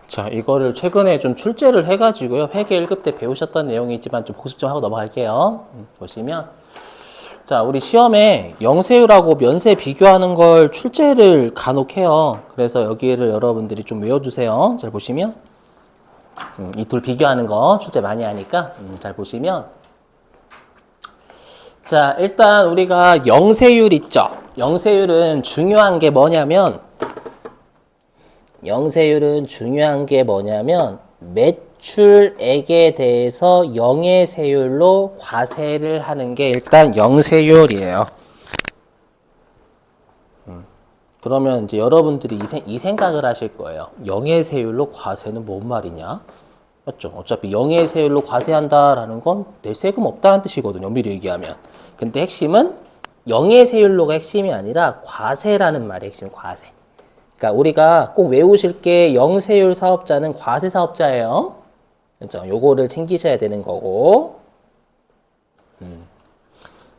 자, 이거를 최근에 좀 출제를 해가지고요. 회계 1급 때 배우셨던 내용이지만 좀 복습 좀 하고 넘어갈게요. 보시면. 자, 우리 시험에 영세율하고 면세 비교하는 걸 출제를 간혹 해요. 그래서 여기를 여러분들이 좀 외워주세요. 잘 보시면. 이 둘 비교하는 거 출제 많이 하니까 잘 보시면. 자, 일단 우리가 영세율 있죠. 영세율은 중요한 게 뭐냐면 매출액에 대해서 영예세율로 과세를 하는 게 일단 영세율이에요. 그러면 이제 여러분들이 이 생각을 하실 거예요. 영예세율로 과세는 뭔 말이냐? 맞죠? 어차피 영예세율로 과세한다라는 건 내 세금 없다는 뜻이거든요. 미리 얘기하면. 근데 핵심은 영예세율로가 핵심이 아니라 과세라는 말이 핵심, 과세. 그러니까 우리가 꼭 외우실 게 영세율 사업자는 과세 사업자예요. 그렇죠? 요거를 챙기셔야 되는 거고.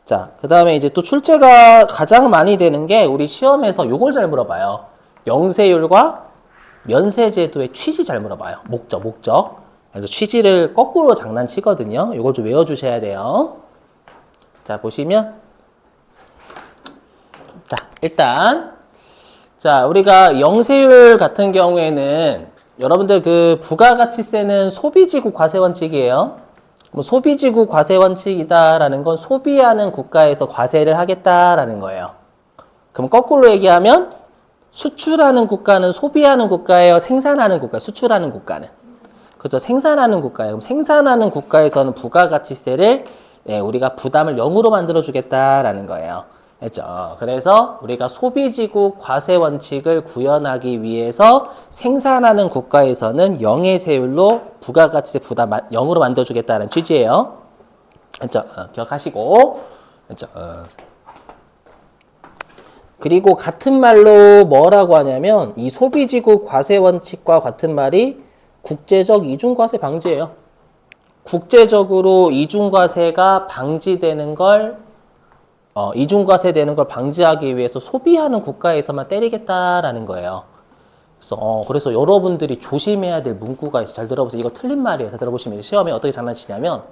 자, 그 다음에 이제 또 출제가 가장 많이 되는 게 우리 시험에서 요걸 잘 물어봐요. 영세율과 면세제도의 취지 잘 물어봐요. 목적. 그래서 취지를 거꾸로 장난치거든요. 요걸 좀 외워주셔야 돼요. 자, 보시면. 자, 일단. 자, 우리가 영세율 같은 경우에는 여러분들 그 부가가치세는 소비지구 과세원칙이에요. 뭐 소비지구 과세원칙이다라는 건 소비하는 국가에서 과세를 하겠다라는 거예요. 그럼 거꾸로 얘기하면 수출하는 국가는 소비하는 국가예요? 생산하는 국가, 수출하는 국가는? 그죠? 생산하는 국가예요. 그럼 생산하는 국가에서는 부가가치세를 우리가 부담을 0으로 만들어주겠다라는 거예요. 했죠. 그래서 우리가 소비지구 과세 원칙을 구현하기 위해서 생산하는 국가에서는 영예세율로 부가가치세 부담 0으로 만들어주겠다는 취지예요. 했죠. 기억하시고. 했죠. 그리고 같은 말로 뭐라고 하냐면 이 소비지구 과세 원칙과 같은 말이 국제적 이중과세 방지예요. 국제적으로 이중과세가 방지되는 걸 이중과세되는 걸 방지하기 위해서 소비하는 국가에서만 때리겠다라는 거예요. 그래서 여러분들이 조심해야 될 문구가 있어요. 잘 들어보세요. 이거 틀린 말이에요. 잘 들어보시면 시험에 어떻게 장난치냐면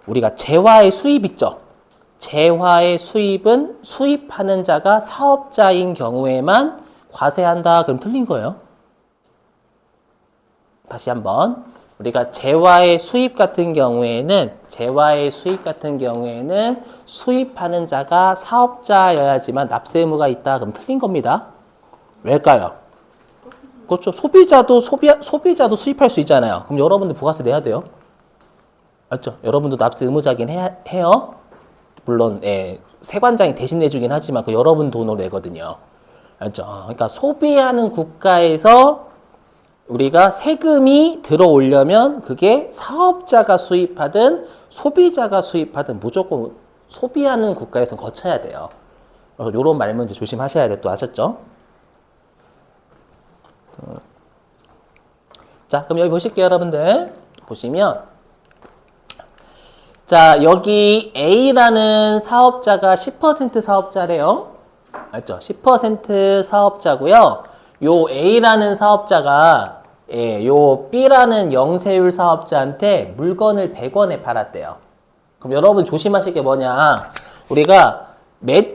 우리가 재화의 수입 있죠. 재화의 수입은 수입하는 자가 사업자인 경우에만 과세한다. 그럼 틀린 거예요. 다시 한번. 우리가 재화의 수입 같은 경우에는 수입하는 자가 사업자여야지만 납세 의무가 있다. 그럼 틀린 겁니다. 왜일까요? 그렇죠. 소비자도 수입할 수 있잖아요. 그럼 여러분들 부가세 내야 돼요. 맞죠? 여러분도 납세 의무자긴 해요. 물론 세관장이 대신 내주긴 하지만 그 여러분 돈으로 내거든요. 맞죠? 그러니까 소비하는 국가에서 우리가 세금이 들어오려면 그게 사업자가 수입하든 소비자가 수입하든 무조건 소비하는 국가에서 거쳐야 돼요. 그래서 이런 말문제 조심하셔야 돼. 또 아셨죠? 자, 그럼 여기 보실게요, 여러분들. 보시면 자, 여기 A라는 사업자가 10% 사업자래요. 맞죠? 10% 사업자고요. 요 A라는 사업자가 요 B라는 영세율 사업자한테 물건을 100원에 팔았대요. 그럼 여러분 조심하실 게 뭐냐? 우리가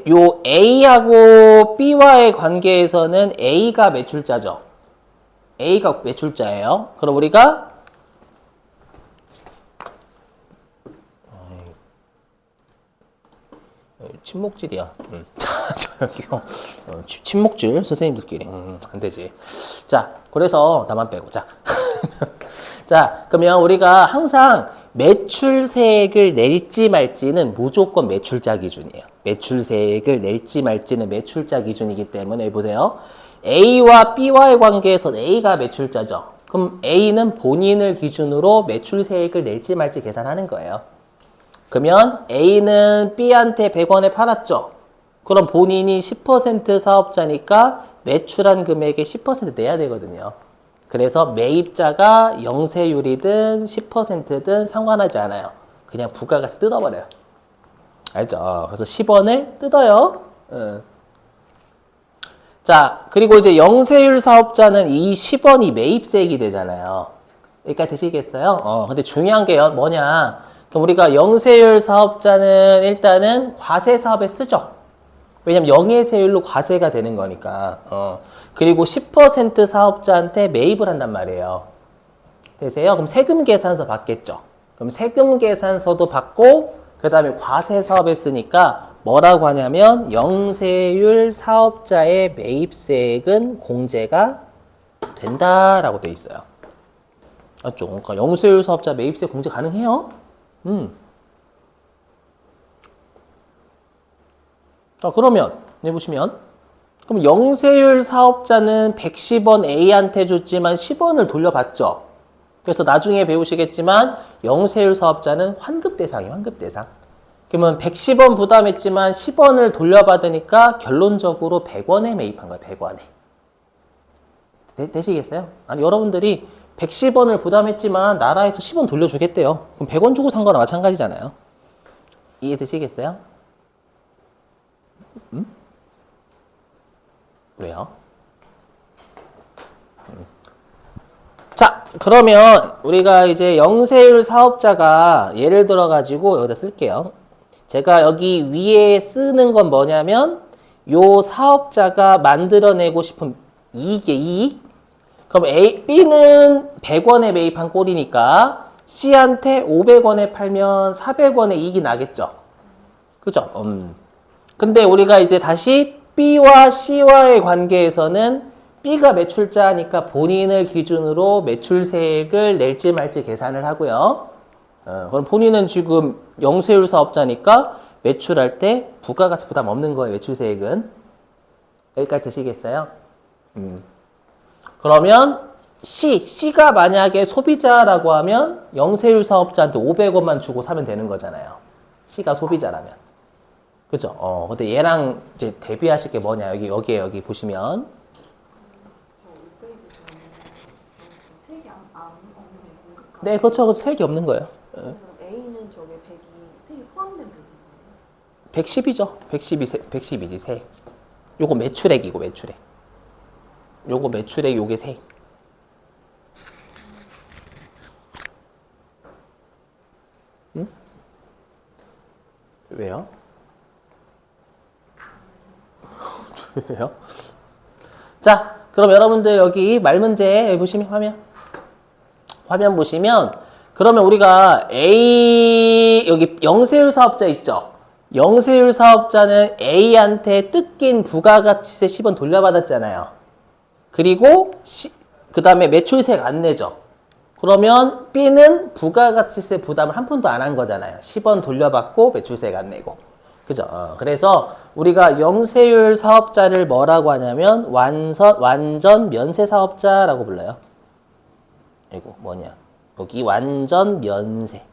요 A하고 B와의 관계에서는 A가 매출자죠. A가 매출자예요. 그럼 우리가 침묵질이야. 저기요. 침묵질 선생님들끼리. 안 되지. 자, 그래서 나만 빼고. 자, 자, 그러면 우리가 항상 매출세액을 낼지 말지는 무조건 매출자 기준이에요. 매출세액을 낼지 말지는 매출자 기준이기 때문에 보세요. A와 B와의 관계에서 A가 매출자죠. 그럼 A는 본인을 기준으로 매출세액을 낼지 말지 계산하는 거예요. 그러면 A는 B한테 100원에 팔았죠. 그럼 본인이 10% 사업자니까 매출한 금액의 10% 내야 되거든요. 그래서 매입자가 영세율이든 10%든 상관하지 않아요. 그냥 부가가치 뜯어버려요. 알죠? 그래서 10원을 뜯어요. 자, 그리고 이제 영세율 사업자는 이 10원이 매입세액이 되잖아요. 여기까지 되시겠어요? 근데 중요한 게 뭐냐. 그럼 우리가 영세율 사업자는 일단은 과세 사업에 쓰죠. 왜냐면 영예세율로 과세가 되는 거니까. 그리고 10% 사업자한테 매입을 한단 말이에요. 되세요? 그럼 세금 계산서 받겠죠. 그럼 세금 계산서도 받고 그 다음에 과세 사업에 쓰니까 뭐라고 하냐면 영세율 사업자의 매입세액은 공제가 된다라고 돼 있어요. 맞죠? 그러니까 영세율 사업자 매입세 공제 가능해요. 자, 그러면 여기 보시면 그럼 영세율 사업자는 110원 A한테 줬지만 10원을 돌려받죠. 그래서 나중에 배우시겠지만 영세율 사업자는 환급 대상이에요. 환급 대상. 그러면 110원 부담했지만 10원을 돌려받으니까 결론적으로 100원에 매입한 거예요. 100원에. 되시겠어요? 아니 여러분들이 110원을 부담했지만 나라에서 10원 돌려주겠대요. 그럼 100원 주고 산 거랑 마찬가지잖아요. 이해되시겠어요? 왜요? 자, 그러면 우리가 이제 영세율 사업자가 예를 들어 가지고 여기다 쓸게요. 제가 여기 위에 쓰는 건 뭐냐면 요 사업자가 만들어내고 싶은 이익이에요. 이익. 그럼 B는 100원에 매입한 꼴이니까 C한테 500원에 팔면 400원의 이익이 나겠죠. 그죠? 근데 우리가 이제 다시 B와 C와의 관계에서는 B가 매출자니까 본인을 기준으로 매출세액을 낼지 말지 계산을 하고요. 그럼 본인은 지금 영세율 사업자니까 매출할 때 부가가치 부담 없는 거예요. 매출세액은. 여기까지 되시겠어요? 그러면 C가 만약에 소비자라고 하면 영세율 사업자한테 500원만 주고 사면 되는 거잖아요. C가 소비자라면. 그죠? 근데 얘랑 이제 대비하실 게 뭐냐. 여기 보시면. 네, 그렇죠. 색이 없는 거예요. 그럼 A는 저게 100이 색이 포함된 100인 거예요? 110이죠. 110이지, 색. 요거 매출액이고, 매출액. 요거 매출액, 요게 색. 응? 왜요? 왜요? 자, 그럼 여러분들 여기 말문제 여기 보시면 화면 보시면 그러면 우리가 A 여기 영세율 사업자 있죠. 영세율 사업자는 A한테 뜯긴 부가가치세 10원 돌려받았잖아요. 그리고 그 다음에 매출세가 안 내죠. 그러면 B는 부가가치세 부담을 한 푼도 안 한 거잖아요. 10원 돌려받고 매출세가 안 내고. 그죠? 그래서 우리가 영세율 사업자를 뭐라고 하냐면 완전 면세 사업자라고 불러요. 이거 뭐냐? 여기 완전 면세.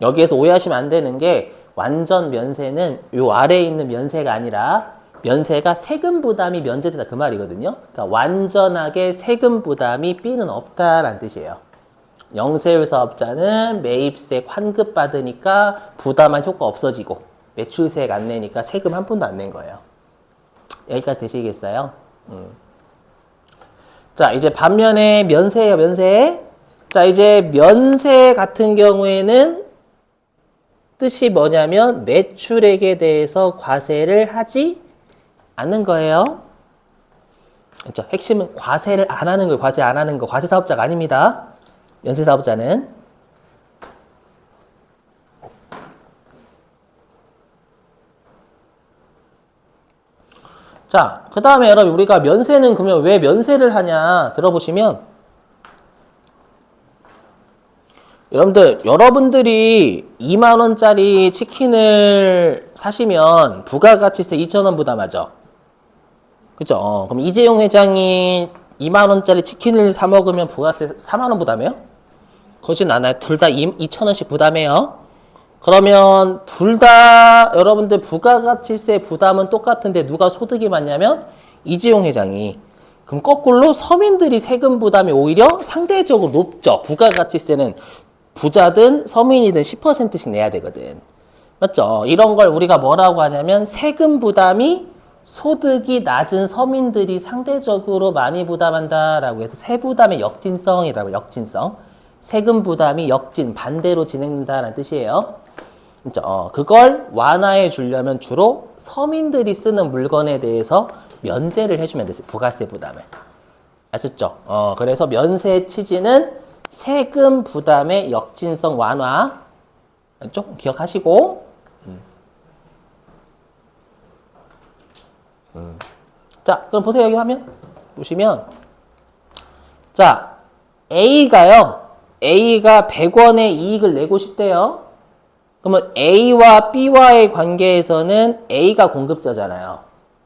여기에서 오해하시면 안 되는 게 완전 면세는 요 아래에 있는 면세가 아니라 면세가 세금 부담이 면제되다 그 말이거든요. 그러니까 완전하게 세금 부담이 B는 없다라는 뜻이에요. 영세율 사업자는 매입세 환급 받으니까 부담한 효과 없어지고 매출세액 안 내니까 세금 한 푼도 안 낸 거예요. 여기까지 되시겠어요? 자, 이제 반면에 면세예요, 면세. 자, 이제 면세 같은 경우에는 뜻이 뭐냐면 매출액에 대해서 과세를 하지 않는 거예요. 그렇죠? 핵심은 과세를 안 하는 거예요. 과세 안 하는 거. 과세 사업자가 아닙니다. 면세 사업자는. 자, 그 다음에 여러분 우리가 면세는 그러면 왜 면세를 하냐 들어보시면 여러분들이 2만원짜리 치킨을 사시면 부가가치세 2,000원 부담하죠. 그죠? 그럼 이재용 회장이 2만원짜리 치킨을 사 먹으면 부가세 4만원 부담해요? 그러진 않아요. 둘 다 2,000원씩 부담해요. 그러면 둘 다 여러분들 부가가치세 부담은 똑같은데 누가 소득이 많냐면 이재용 회장이. 그럼 거꾸로 서민들이 세금 부담이 오히려 상대적으로 높죠. 부가가치세는 부자든 서민이든 10%씩 내야 되거든. 맞죠? 이런 걸 우리가 뭐라고 하냐면 세금 부담이 소득이 낮은 서민들이 상대적으로 많이 부담한다라고 해서 세부담의 역진성이라고 역진성. 세금 부담이 역진, 반대로 진행된다는 뜻이에요. 그렇죠? 그걸 완화해 주려면 주로 서민들이 쓰는 물건에 대해서 면제를 해주면 됐어요. 부가세 부담을. 아셨죠? 그래서 면세 취지는 세금 부담의 역진성 완화. 좀 기억하시고. 자, 그럼 보세요. 여기 화면. 보시면. 자, A가요. A가 100원의 이익을 내고 싶대요. 그러면 A와 B와의 관계에서는 A가 공급자잖아요.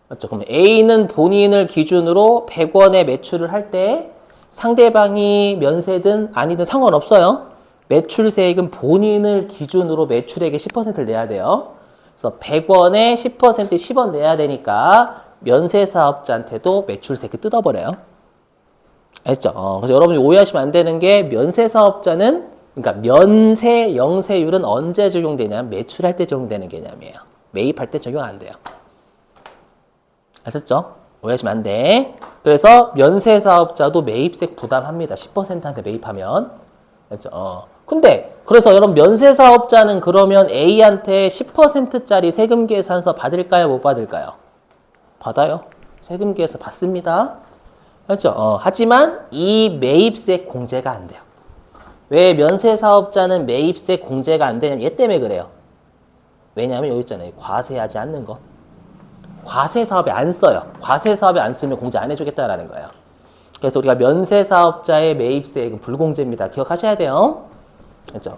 맞죠? 그럼 A는 본인을 기준으로 100원의 매출을 할 때 상대방이 면세든 아니든 상관없어요. 매출세액은 본인을 기준으로 매출액의 10%를 내야 돼요. 그래서 100원에 10% 10원 내야 되니까 면세사업자한테도 매출세액 뜯어버려요. 알죠? 그래서 여러분이 오해하시면 안 되는 게 면세사업자는 그러니까 면세 영세율은 언제 적용되냐면 매출할 때 적용되는 개념이에요. 매입할 때 적용 안 돼요. 아셨죠? 오해하시면 안 돼. 그래서 면세사업자도 매입세 부담합니다. 10%한테 매입하면. 알죠? 근데 그래서 여러분 면세사업자는 그러면 A한테 10%짜리 세금 계산서 받을까요? 못 받을까요? 받아요. 세금 계산서 받습니다. 알죠? 하지만 이 매입세 공제가 안 돼요. 왜 면세사업자는 매입세 공제가 안 되냐면 얘 때문에 그래요. 왜냐하면 여기 있잖아요. 과세하지 않는 거. 과세사업에 안 써요. 과세사업에 안 쓰면 공제 안 해주겠다라는 거예요. 그래서 우리가 면세사업자의 매입세액은 불공제입니다. 기억하셔야 돼요. 그렇죠?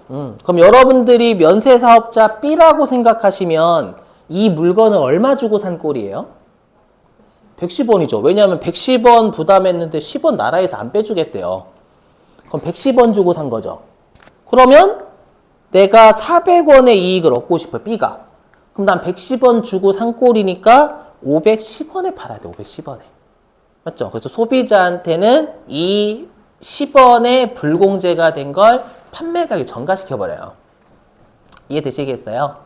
그럼 여러분들이 면세사업자 B라고 생각하시면 이 물건을 얼마 주고 산 꼴이에요? 110원이죠. 왜냐하면 110원 부담했는데 10원 나라에서 안 빼주겠대요. 그럼 110원 주고 산 거죠. 그러면 내가 400원의 이익을 얻고 싶어요. B가. 그럼 난 110원 주고 산 꼴이니까 510원에 팔아야 돼. 510원에. 맞죠? 그래서 소비자한테는 이 10원에 불공제가 된 걸 판매가격에 전가시켜버려요. 이해되시겠어요?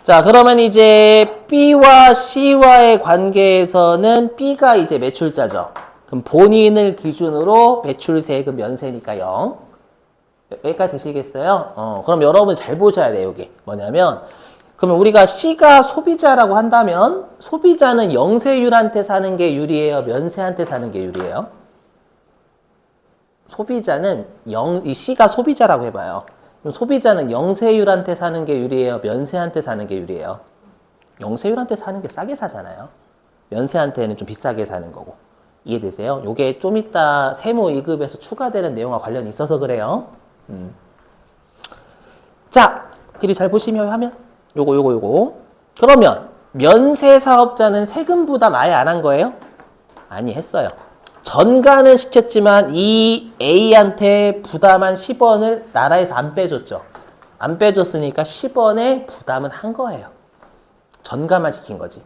자, 그러면 이제 B와 C와의 관계에서는 B가 이제 매출자죠. 그럼 본인을 기준으로 매출세액은 면세니까 0. 여기까지 되시겠어요? 그럼 여러분 잘 보셔야 돼요, 여기. 뭐냐면, 그러면 우리가 C가 소비자라고 한다면, 소비자는 영세율한테 사는 게 유리해요? 면세한테 사는 게 유리해요? 소비자는 이 C가 소비자라고 해봐요. 그럼 소비자는 영세율한테 사는 게 유리해요? 면세한테 사는 게 유리해요? 영세율한테 사는 게 싸게 사잖아요. 면세한테는 좀 비싸게 사는 거고. 이해되세요? 요게 좀 이따 세무 2급에서 추가되는 내용과 관련이 있어서 그래요. 자, 길이 잘 보시면 하면 요거. 그러면 면세사업자는 세금 부담 아예 안 한 거예요? 아니, 했어요. 전가는 시켰지만 이 A한테 부담한 10원을 나라에서 안 빼줬죠. 안 빼줬으니까 10원의 부담은 한 거예요. 전가만 시킨 거지.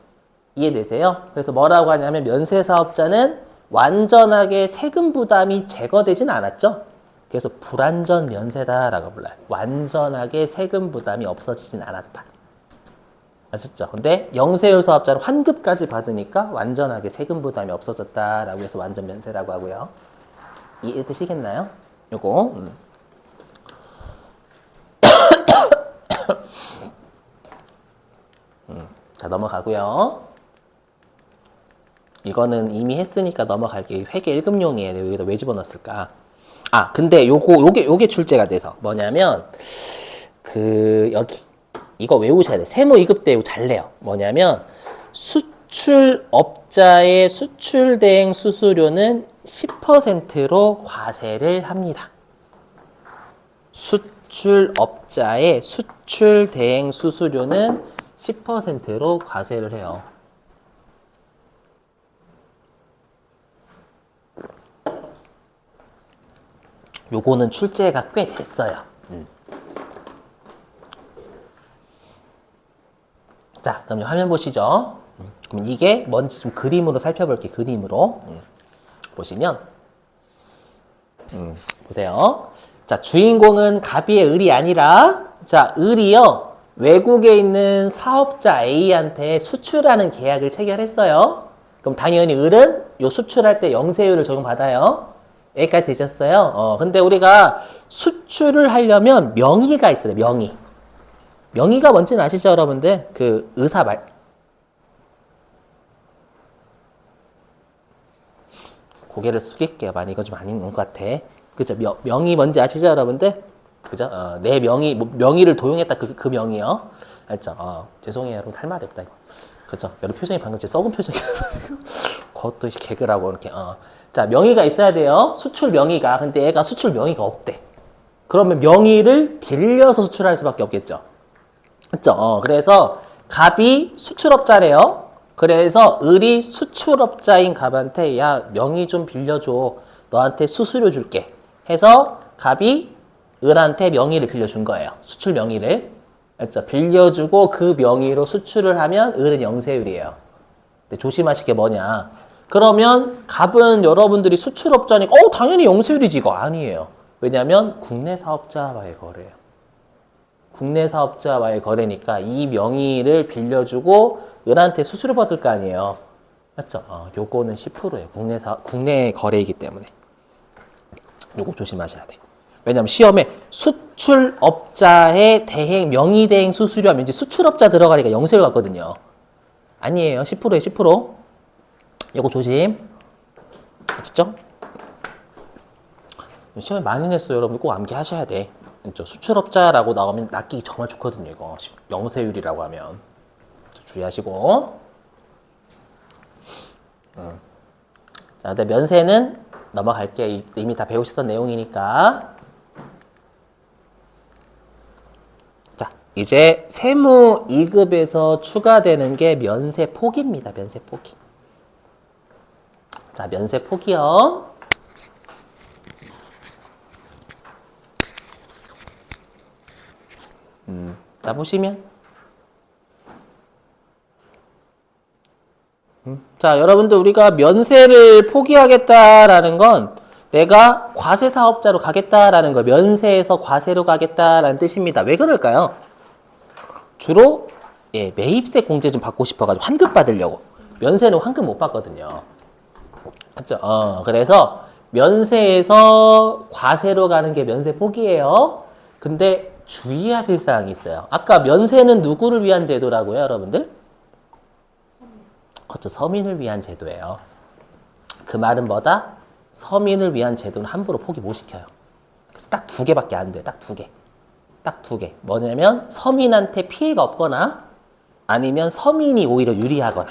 이해되세요? 그래서 뭐라고 하냐면 면세사업자는 완전하게 세금 부담이 제거되진 않았죠. 그래서 불완전 면세다라고 불러요. 완전하게 세금 부담이 없어지진 않았다. 아셨죠? 근데 영세율 사업자는 환급까지 받으니까 완전하게 세금 부담이 없어졌다라고 해서 완전 면세라고 하고요. 이해되시겠나요? 요거. 자, 넘어가고요. 이거는 이미 했으니까 넘어갈게요. 회계 1급용이에요. 여기다 왜 집어넣었을까? 아, 근데 요게 출제가 돼서 뭐냐면 여기 이거 외우셔야 돼. 세무 2급 때 이거 잘 내요. 뭐냐면 수출업자의 수출대행 수수료는 10%로 과세를 합니다. 수출업자의 수출대행 수수료는 10%로 과세를 해요. 요거는 출제가 꽤 됐어요. 자, 그럼 화면 보시죠. 그럼 이게 뭔지 좀 그림으로 살펴볼게요. 그림으로. 보시면, 보세요. 자, 주인공은 갑이의 을이 아니라, 자, 을이요. 외국에 있는 사업자 A한테 수출하는 계약을 체결했어요. 그럼 당연히 을은 요 수출할 때 영세율을 적용받아요. 여기까지 되셨어요? 근데 우리가 수출을 하려면 명의가 있어요, 명의. 명의가 뭔지는 아시죠, 여러분들? 그 의사 말. 고개를 숙일게요. 많이 이거 좀 아닌 것 같아. 그죠? 명의 뭔지 아시죠, 여러분들? 그죠? 내 명의, 명의를 도용했다. 그 명의요. 알죠? 죄송해요, 여러분. 할 말이 없다, 이거. 그죠? 여러분 표정이 방금 제 썩은 표정이어서 그것도 개그라고 이렇게. 자, 명의가 있어야 돼요. 수출 명의가. 근데 얘가 수출 명의가 없대. 그러면 명의를 빌려서 수출할 수밖에 없겠죠. 그죠? 그래서 갑이 수출업자래요. 그래서 을이 수출업자인 갑한테 야, 명의 좀 빌려줘. 너한테 수수료 줄게. 해서 갑이 을한테 명의를 빌려준 거예요. 수출 명의를. 알죠? 빌려주고 그 명의로 수출을 하면 을은 영세율이에요. 근데 조심하실 게 뭐냐. 그러면 갑은 여러분들이 수출업자니까 당연히 영세율이지 이거 아니에요. 왜냐하면 국내 사업자와의 거래예요. 국내 사업자와의 거래니까 이 명의를 빌려주고 을한테 수수료 받을 거 아니에요. 맞죠? 요거는 10%예요. 국내 거래이기 때문에. 요거 조심하셔야 돼. 왜냐면 시험에 수출업자의 대행, 명의대행 수수료 하면 이제 수출업자 들어가니까 영세율 같거든요. 아니에요. 10%에 10%. 요거 조심. 아시죠? 시험에 많이 냈어요. 여러분 꼭 암기하셔야 돼. 수출업자라고 나오면 낚이기 정말 좋거든요. 이거 영세율이라고 하면. 주의하시고. 자, 근데 면세는 넘어갈게. 이미 다 배우셨던 내용이니까. 자, 이제 세무 2급에서 추가되는 게 면세 포기입니다. 면세 포기. 자, 면세 포기요. 자, 보시면. 자, 여러분들 우리가 면세를 포기하겠다라는 건 내가 과세 사업자로 가겠다라는 거, 면세에서 과세로 가겠다라는 뜻입니다. 왜 그럴까요? 주로 매입세 공제 좀 받고 싶어가지고 환급 받으려고. 면세는 환급 못 받거든요. 그렇죠? 그래서 면세에서 과세로 가는 게 면세 포기예요. 근데 주의하실 사항이 있어요. 아까 면세는 누구를 위한 제도라고요, 여러분들? 그렇죠. 서민을 위한 제도예요. 그 말은 뭐다? 서민을 위한 제도는 함부로 포기 못 시켜요. 그래서 딱 2개밖에 안 돼요. 딱 2개. 딱 2개. 뭐냐면 서민한테 피해가 없거나 아니면 서민이 오히려 유리하거나.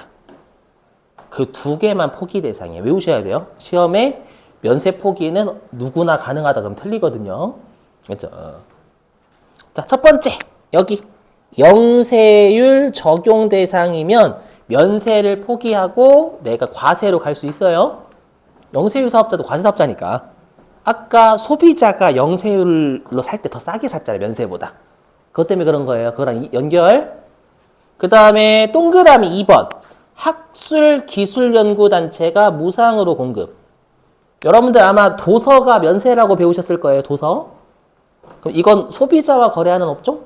그 2개만 포기 대상이에요. 외우셔야 돼요. 시험에 면세 포기는 누구나 가능하다 그러면 틀리거든요. 그렇죠? 자, 첫 번째. 여기. 영세율 적용 대상이면 면세를 포기하고 내가 과세로 갈 수 있어요. 영세율 사업자도 과세 사업자니까. 아까 소비자가 영세율로 살 때 더 싸게 샀잖아요. 면세보다. 그것 때문에 그런 거예요. 그거랑 연결. 그 다음에 동그라미 2번. 학술기술연구단체가 무상으로 공급. 여러분들 아마 도서가 면세라고 배우셨을 거예요. 도서. 그럼 이건 소비자와 거래하는 업종?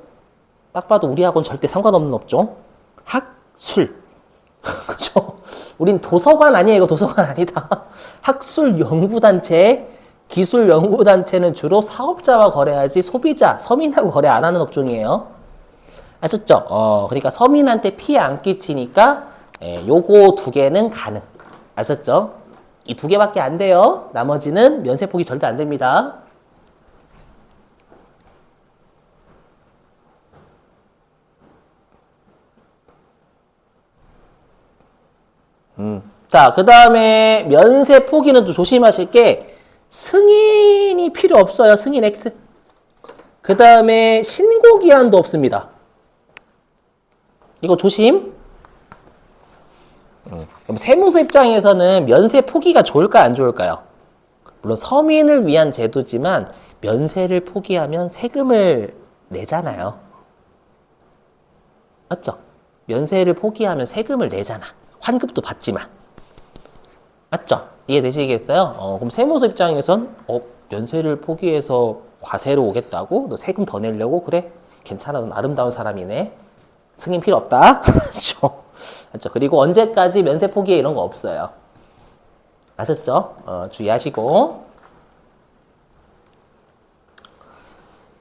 딱 봐도 우리하고는 절대 상관없는 업종. 학술. 그죠? 우린 도서관 아니에요. 이거 도서관 아니다. 학술연구단체, 기술연구단체는 주로 사업자와 거래하지 소비자, 서민하고 거래 안 하는 업종이에요. 아셨죠? 그러니까 서민한테 피해 안 끼치니까 요거 2개는 가능. 아셨죠? 이 2개밖에 안 돼요. 나머지는 면세 폭이 절대 안 됩니다. 자, 그 다음에 면세 포기는 또 조심하실 게 승인이 필요 없어요. 승인 X. 그 다음에 신고 기한도 없습니다. 이거 조심. 그럼 세무서 입장에서는 면세 포기가 좋을까요? 안 좋을까요? 물론 서민을 위한 제도지만 면세를 포기하면 세금을 내잖아요. 맞죠? 면세를 포기하면 세금을 내잖아. 환급도 받지만. 맞죠? 이해되시겠어요? 그럼 세무서 입장에선 면세를 포기해서 과세로 오겠다고? 너 세금 더 내려고? 그래? 괜찮아. 넌 아름다운 사람이네. 승인 필요 없다. 그렇죠? 그리고 언제까지 면세 포기해 이런 거 없어요. 아셨죠? 주의하시고.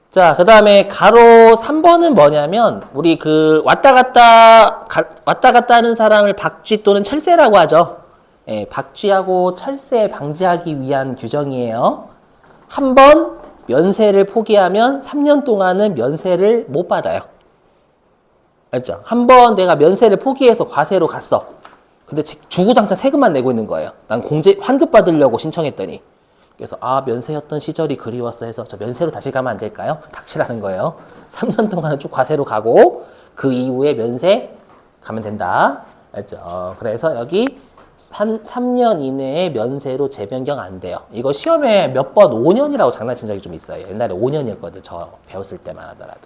자, 그 다음에 가로 3번은 뭐냐면, 우리 왔다 갔다 하는 사람을 박쥐 또는 철새라고 하죠. 예, 박쥐하고 철새 방지하기 위한 규정이에요. 한 번 면세를 포기하면 3년 동안은 면세를 못 받아요. 알죠? 한 번 내가 면세를 포기해서 과세로 갔어. 근데 주구장창 세금만 내고 있는 거예요. 난 환급 받으려고 신청했더니. 그래서 면세였던 시절이 그리웠어 해서 저 면세로 다시 가면 안 될까요? 닥치라는 거예요. 3년 동안은 쭉 과세로 가고 그 이후에 면세 가면 된다. 알죠? 그래서 여기 3년 이내에 면세로 재변경 안 돼요. 이거 시험에 몇 번 5년이라고 장난친 적이 좀 있어요. 옛날에 5년이었거든. 저 배웠을 때만 하더라도.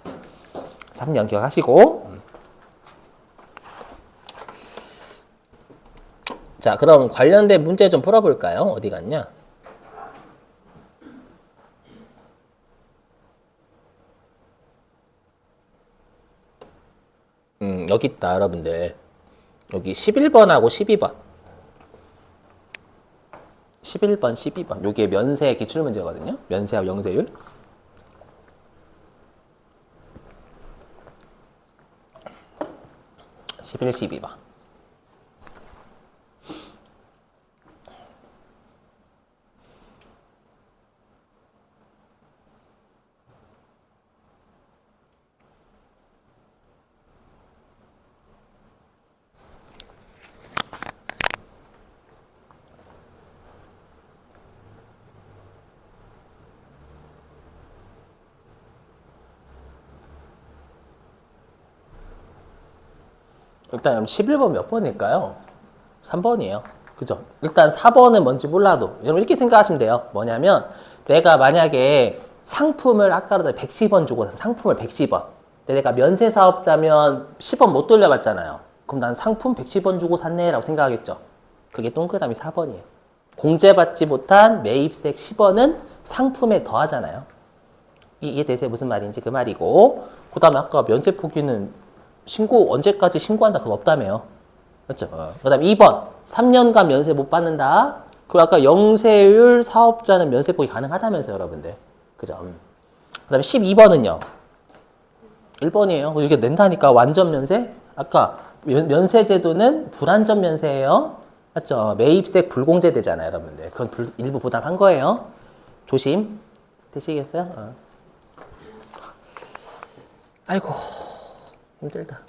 3년 기억하시고. 자, 그럼 관련된 문제 좀 풀어볼까요? 어디 갔냐? 여기 있다, 여러분들. 여기 11번하고 12번. 11번, 12번. 요게 면세 기출문제거든요. 면세하고 영세율. (11, 12번) 일단 11번 몇 번일까요? 3번이에요. 그죠? 일단 4번은 뭔지 몰라도 여러분 이렇게 생각하시면 돼요. 뭐냐면 내가 만약에 상품을 아까로 110원 주고 상품을 110원. 근데 내가 면세 사업자면 10원 못 돌려받잖아요. 그럼 난 상품 110원 주고 샀네라고 생각하겠죠. 그게 동그라미 4번이에요. 공제받지 못한 매입세 10원은 상품에 더하잖아요. 이해되세요? 무슨 말인지 그 말이고. 그 다음에 아까 면세 포기는 언제까지 신고한다 그거 없다며요. 맞죠? 그 다음에 2번 3년간 면세 못 받는다. 그리고 아까 영세율 사업자는 면세 포기 가능하다면서요, 여러분들. 그죠? 그 다음에 12번은요 1번이에요. 이게 낸다니까. 완전 면세. 아까 면세 제도는 불완전 면세예요. 맞죠? 매입세 불공제 되잖아요, 여러분들. 그건 일부 부담한 거예요. 조심. 되시겠어요? 아이고 힘들다.